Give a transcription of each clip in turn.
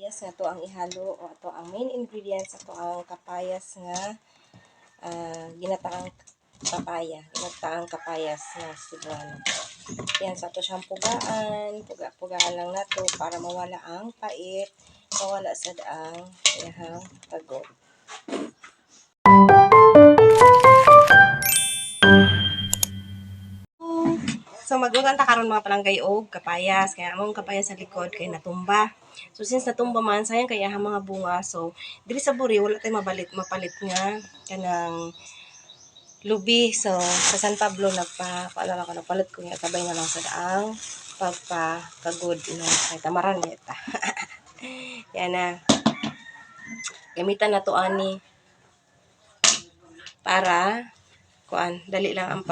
kapayas nga to ang ihalo o ato ang main ingredients ato ang kapayas nga ginataang kapayas na Cebuano. Yan sa to siyang pugaan lang nato para mawala ang pait, mawala sad ang iyang tago. So magluto ta karon mga palanggay og kapayas, kaya among kapayas sa likod kay natumba. So since natumba man sayang kaya ang mga bunga, so diri sa buri wala tay mapalit nga kanang lubi. So sa San Pablo nagpalit ko nga tabay na lang sa daang pagpakagod no kay tamaran nita. Yan na. Gamitan na to ani para dali lang ang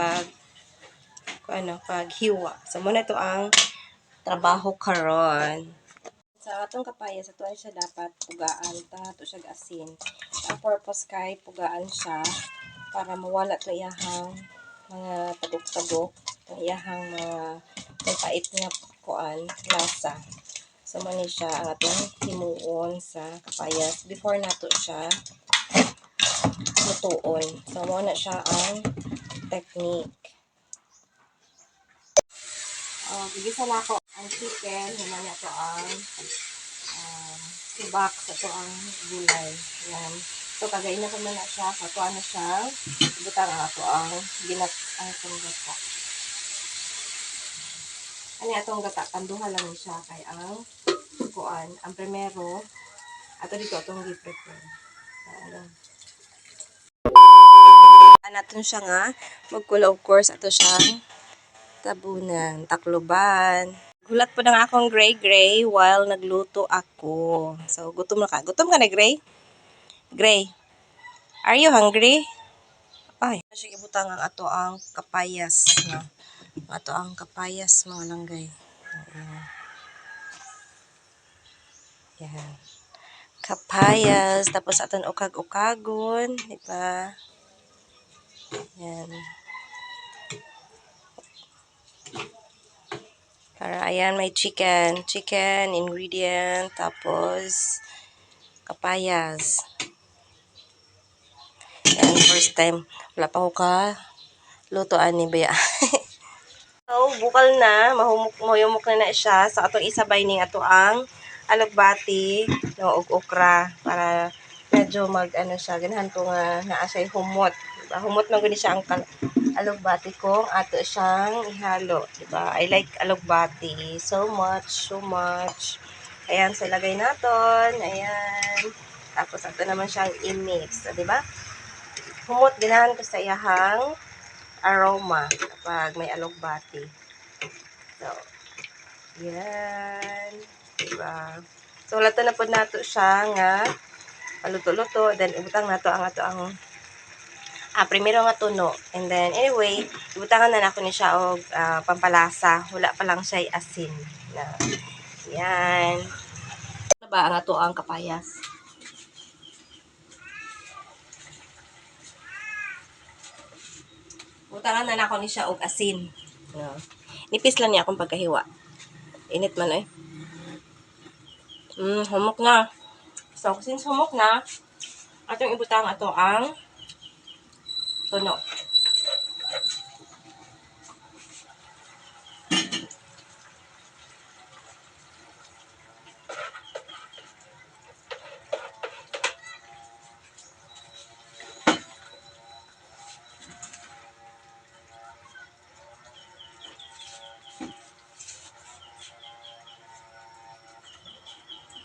paghiwa. So muna ito ang trabaho karon. Sa atong kapayas, ito ay siya dapat pugaan ta, ito siya asin. Ang purpose kay pugaan siya para mawala to iyahang mga tagok-tagok, itong iyahang mga pait nga lasa. So mani siya ang atong himuon sa kapayas before nato siya lutuon. So muna siya ang technique. Gigisa na ako ang chicken, himan na ito ang subak sa ito ang gulay. Yan. So, kagayin na ko na siya. So, ito na siya. Butang ako ang itong gata. Ano itong gata? Panduha lang siya. Kaya ang primero, ato dito itong i-prepare. Natin siya nga. Magkula, of course, ato siyang tabunan, takloban. Gulat po ng akong Gray while nagluto ako. So, gutom na ka. Gutom ka na, Gray? Gray, are you hungry? Ay, sige ibutang ang ato ang kapayas. No? Ato ang kapayas, mga langgay. Yan. Kapayas. Tapos aton ukag-ukagon. Diba? Yan. Para ayan, may chicken ingredient, tapos kapayas. Yan, first time. Wala pa ako lutoan ni Baya. So, bukal na. Mahumok na siya. So, atong isabay ning ato ang alugbati no, og okra para medyo siya. Ganahan ko nga naa siya humot. Diba? Humot na gani siya ang alugbati ko. Ato siyang ihalo. Diba? I like alugbati so much. Ayan, so ilagay natin. Ayan. Tapos ato naman siyang i-mix. So, diba? Humot, ganahan ko sa iyahang aroma kapag may alugbati. So, yan. Diba? So, lato na po nato siya nga paluto-luto. Then, ibutang nato ang ato ang primero nga tuno. And then, anyway, ibutangan na nako ni siya og pampalasa. Wala pa lang siya asin. Yan. Ano ba ang ato ang kapayas? Butangan na nako ni siya og asin. No. Nipis lang niya akong pagkahiwa. Init man eh. Humok na. So, since humok na, atong ibutang ato ang tuno.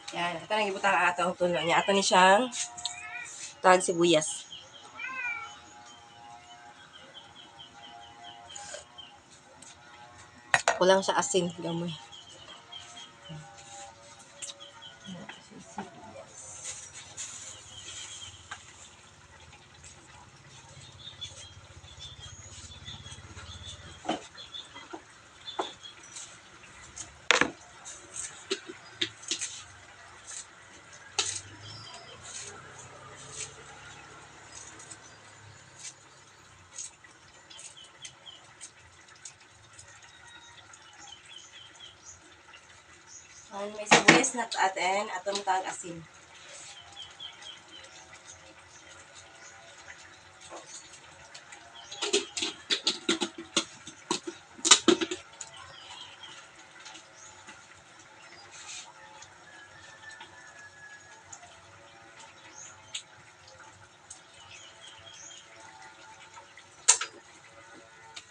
Yan, ito nang ibutang ang atong tuno niya. Ato ni siyang tag sibuyas. Kulang sa asin, gamoy. May sibuyas na atin, atong tag asin.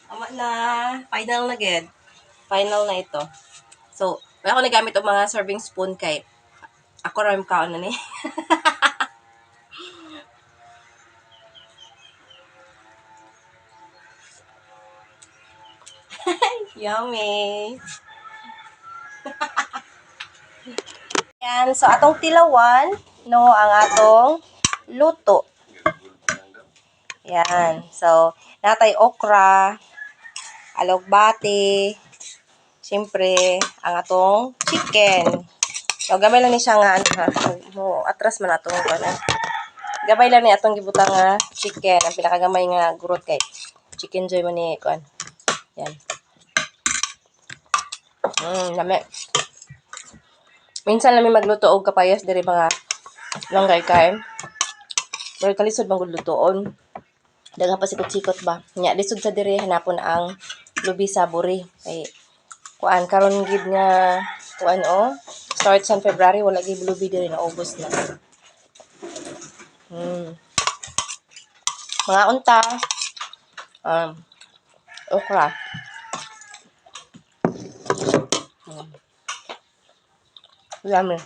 Tama na. Final na gid. Final na ito. So, wala ko nagamit ang mga serving spoon kay ako ram kaon na ni. Yummy! Yan. So, atong tilawan, no, ang atong luto. Yan. So, natay okra, alogbati, siyempre, ang atong chicken. So, gamay lang ni siya nga, ano ha, atras man atong, ano, gamay lang ni atong gibutang nga chicken. Ang pinakagamay nga gurot kay chicken joy man ni, kuan. Yan. Lami. Minsan lang magluto og kapayas diri mga langgay kay. Pero kalisod man gud lutoon. Daghang pa sikot-sikot ba. Nya lisod sa diri hanapon ang lubi sa buri. Kay kuan karon gid nga kuan start sa February wala gid lubi diri na August na. Mga unta okra. Yummy.